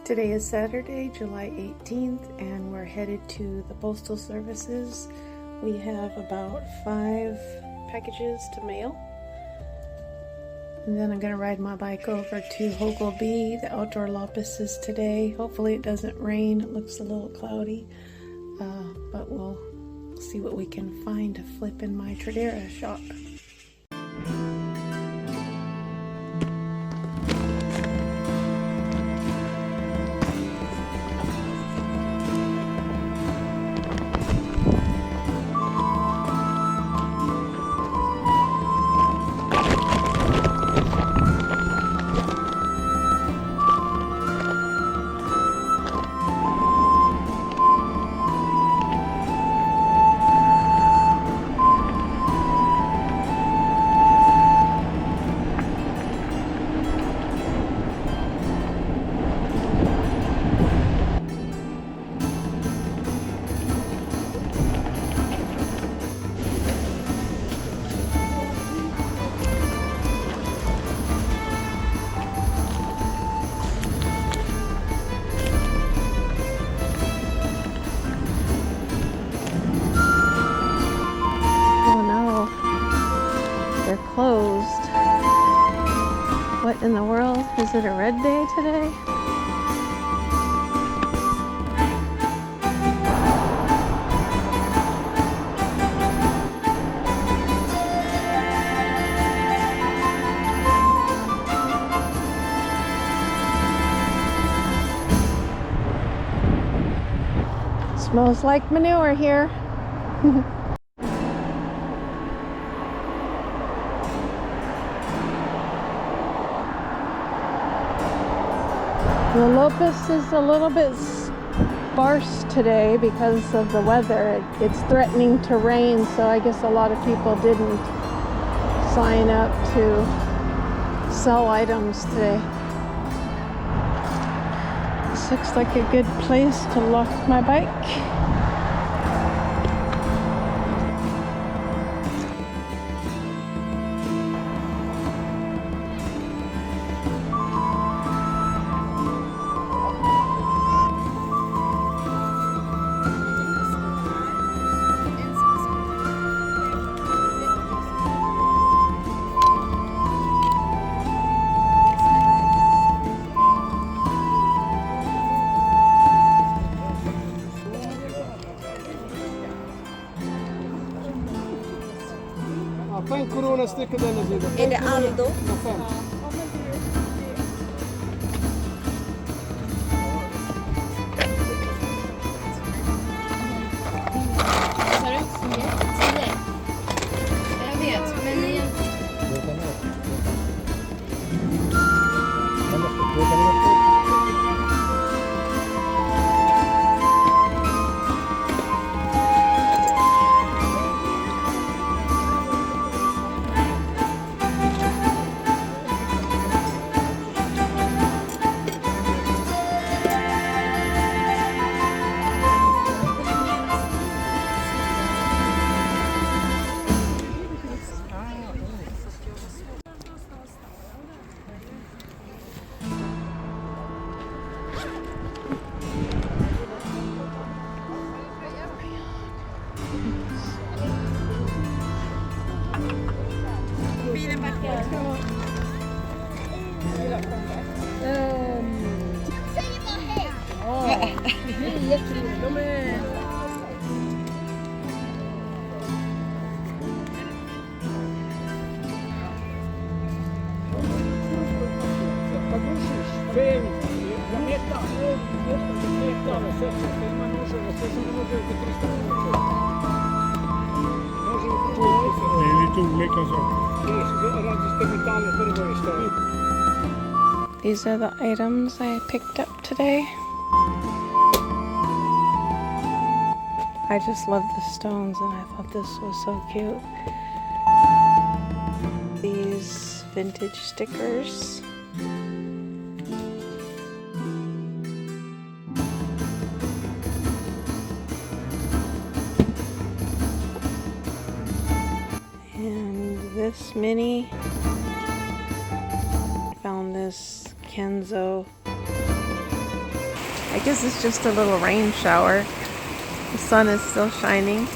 Today is Saturday, July 18th, and we're headed to the postal services. We have about 5 packages to mail. And then I'm going to ride my bike over to Hågelby. The Bakluckeloppisen today. Hopefully it doesn't rain. It looks a little cloudy. But we'll see what we can find to flip in my Tradera shop. Closed. What in the world? Is it a red day today? Smells like manure here. The locust is a little bit sparse today because of the weather. It's threatening to rain, so I guess a lot of people didn't sign up to sell items today. This looks like a good place to lock my bike. Är det Aldo? Jag vet, men These are the items I picked up today. I just love the stones and I thought this was so cute. These vintage stickers. And this mini. Found this Kenzo I guess it's just a little rain shower. The sun is still shining.